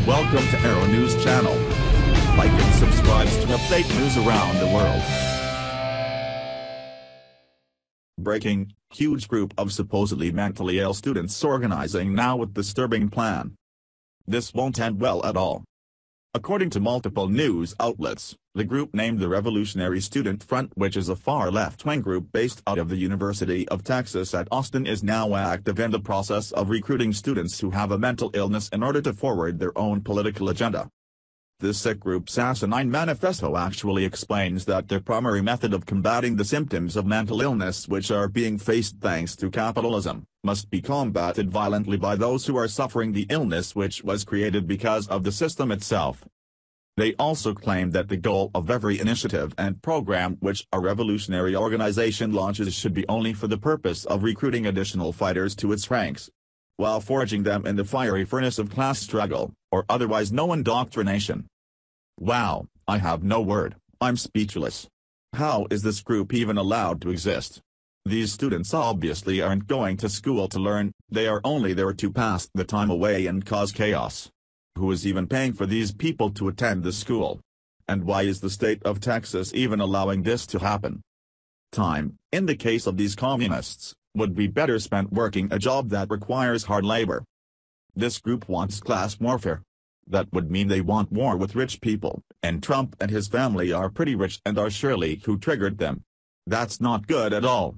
Welcome to Arrow News Channel. Like and subscribe to update news around the world. Breaking: huge group of supposedly mentally ill students organizing now with disturbing plan. This won't end well at all. According to multiple news outlets, the group named the Revolutionary Student Front, which is a far left-wing group based out of the University of Texas at Austin, is now active in the process of recruiting students who have a mental illness in order to forward their own political agenda. This sick group's asinine manifesto actually explains that their primary method of combating the symptoms of mental illness which are being faced thanks to capitalism, must be combated violently by those who are suffering the illness which was created because of the system itself. They also claim that the goal of every initiative and program which a revolutionary organization launches should be only for the purpose of recruiting additional fighters to its ranks, while forging them in the fiery furnace of class struggle, or otherwise known indoctrination. Wow, I have no word, I'm speechless. How is this group even allowed to exist? These students obviously aren't going to school to learn, they are only there to pass the time away and cause chaos. Who is even paying for these people to attend the school? And why is the state of Texas even allowing this to happen? Time, in the case of these communists, would be better spent working a job that requires hard labor. This group wants class warfare. That would mean they want war with rich people, and Trump and his family are pretty rich and are surely who triggered them. That's not good at all.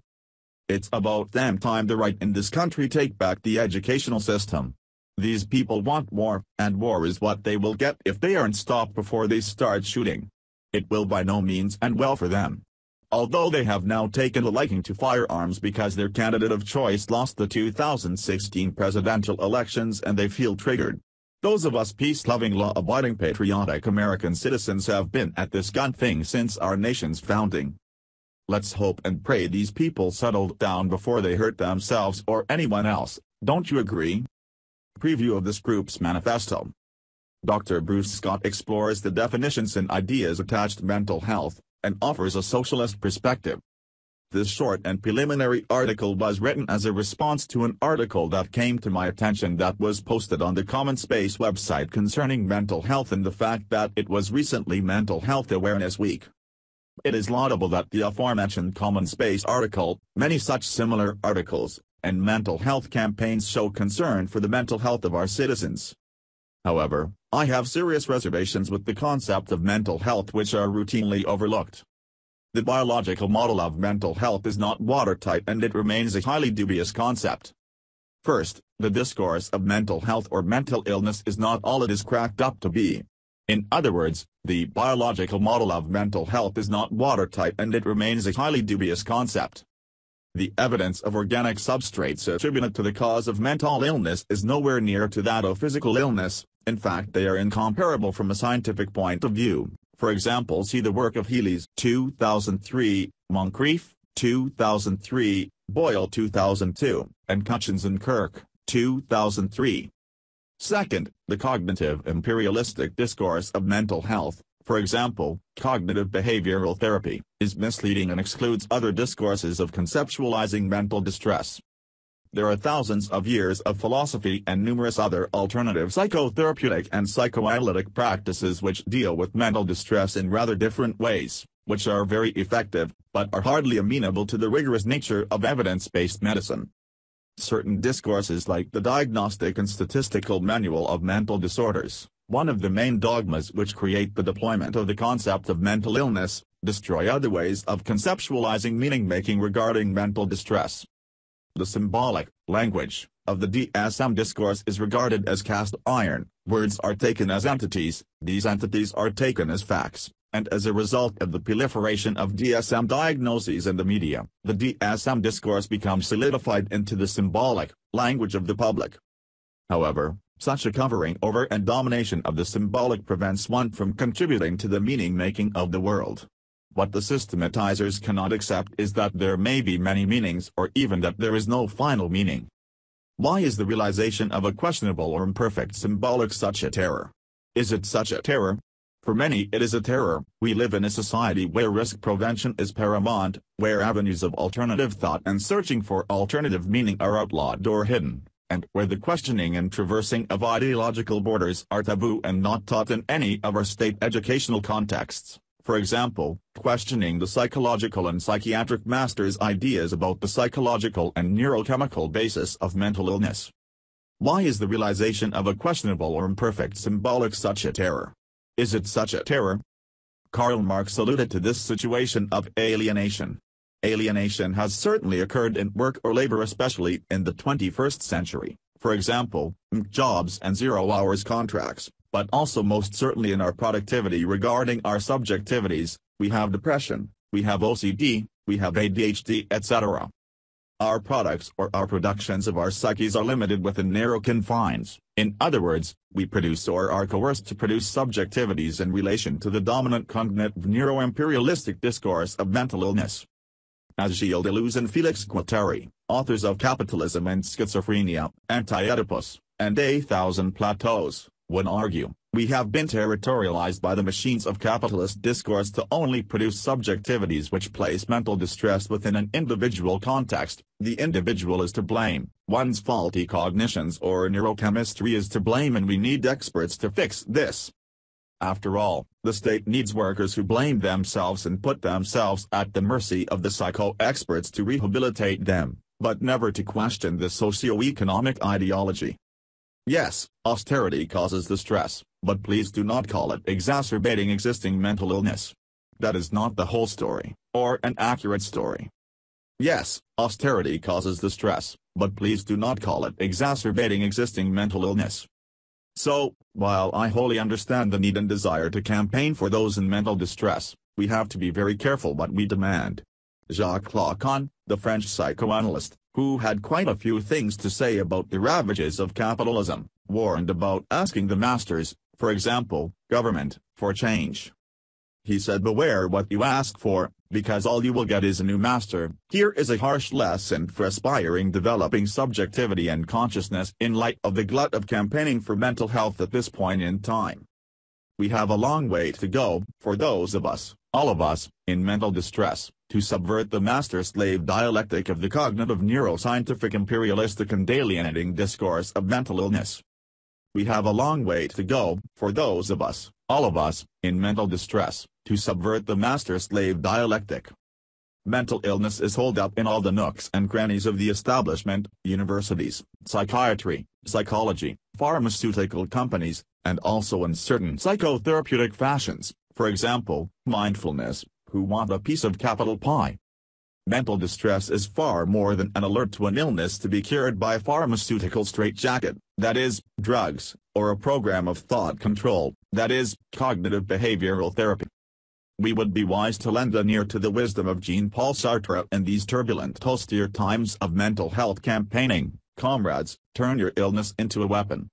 It's about damn time the right in this country take back the educational system. These people want war, and war is what they will get if they aren't stopped before they start shooting. It will by no means end well for them. Although they have now taken a liking to firearms because their candidate of choice lost the 2016 presidential elections and they feel triggered. Those of us peace-loving, law-abiding, patriotic American citizens have been at this gun thing since our nation's founding. Let's hope and pray these people settle down before they hurt themselves or anyone else, don't you agree? Preview of this group's manifesto. Dr. Bruce Scott explores the definitions and ideas attached to mental health, and offers a socialist perspective. This short and preliminary article was written as a response to an article that came to my attention that was posted on the Common Space website concerning mental health and the fact that it was recently Mental Health Awareness Week. It is laudable that the aforementioned Common Space article, many such similar articles, and mental health campaigns show concern for the mental health of our citizens. However, I have serious reservations with the concept of mental health which are routinely overlooked. The biological model of mental health is not watertight and it remains a highly dubious concept. First, the discourse of mental health or mental illness is not all it is cracked up to be. In other words, the biological model of mental health is not watertight and it remains a highly dubious concept. The evidence of organic substrates attributed to the cause of mental illness is nowhere near to that of physical illness. In fact, they are incomparable from a scientific point of view. For example, see the work of Healy's 2003, Moncrief 2003, Boyle 2002, and Cutchins and Kirk 2003. Second, the cognitive imperialistic discourse of mental health, for example, cognitive behavioral therapy, is misleading and excludes other discourses of conceptualizing mental distress. There are thousands of years of philosophy and numerous other alternative psychotherapeutic and psychoanalytic practices which deal with mental distress in rather different ways, which are very effective, but are hardly amenable to the rigorous nature of evidence-based medicine. Certain discourses like the Diagnostic and Statistical Manual of Mental Disorders, one of the main dogmas which create the deployment of the concept of mental illness, destroy other ways of conceptualizing meaning-making regarding mental distress. The symbolic language of the DSM discourse is regarded as cast iron. Words are taken as entities, these entities are taken as facts, and as a result of the proliferation of DSM diagnoses in the media, the DSM discourse becomes solidified into the symbolic language of the public. However, such a covering over and domination of the symbolic prevents one from contributing to the meaning-making of the world. What the systematizers cannot accept is that there may be many meanings or even that there is no final meaning. Why is the realization of a questionable or imperfect symbolic such a terror? Is it such a terror? For many it is a terror. We live in a society where risk prevention is paramount, where avenues of alternative thought and searching for alternative meaning are outlawed or hidden, and where the questioning and traversing of ideological borders are taboo and not taught in any of our state educational contexts. For example, questioning the psychological and psychiatric masters' ideas about the psychological and neurochemical basis of mental illness. Why is the realization of a questionable or imperfect symbolic such a terror? Is it such a terror? Karl Marx alluded to this situation of alienation. Alienation has certainly occurred in work or labor, especially in the 21st century, for example, jobs and zero-hours contracts, but also most certainly in our productivity regarding our subjectivities. We have depression, we have OCD, we have ADHD, etc. Our products or our productions of our psyches are limited within narrow confines. In other words, we produce or are coerced to produce subjectivities in relation to the dominant cognitive neuro-imperialistic discourse of mental illness. As Gilles Deleuze and Félix Guattari, authors of Capitalism and Schizophrenia, Anti-Oedipus, and A Thousand Plateaus, would argue, we have been territorialized by the machines of capitalist discourse to only produce subjectivities which place mental distress within an individual context. The individual is to blame, one's faulty cognitions or neurochemistry is to blame, and we need experts to fix this. After all, the state needs workers who blame themselves and put themselves at the mercy of the psycho-experts to rehabilitate them, but never to question the socio-economic ideology. Yes, austerity causes the stress, but please do not call it exacerbating existing mental illness. That is not the whole story, or an accurate story. Yes, austerity causes the stress, but please do not call it exacerbating existing mental illness. So, while I wholly understand the need and desire to campaign for those in mental distress, we have to be very careful what we demand. Jacques Lacan, the French psychoanalyst, who had quite a few things to say about the ravages of capitalism, warned about asking the masters, for example, government, for change. He said, beware what you ask for, because all you will get is a new master. Here is a harsh lesson for aspiring developing subjectivity and consciousness in light of the glut of campaigning for mental health at this point in time. We have a long way to go, for those of us, all of us, in mental distress, to subvert the master-slave dialectic of the cognitive neuroscientific imperialistic and alienating discourse of mental illness. We have a long way to go, for those of us, all of us, in mental distress, to subvert the master-slave dialectic. Mental illness is holed up in all the nooks and crannies of the establishment, universities, psychiatry, psychology, pharmaceutical companies, and also in certain psychotherapeutic fashions, for example, mindfulness, who want a piece of capital pie. Mental distress is far more than an alert to an illness to be cured by a pharmaceutical straitjacket, that is, drugs, or a program of thought control, that is, cognitive behavioral therapy. We would be wise to lend an ear to the wisdom of Jean-Paul Sartre in these turbulent, austere times of mental health campaigning. Comrades, turn your illness into a weapon.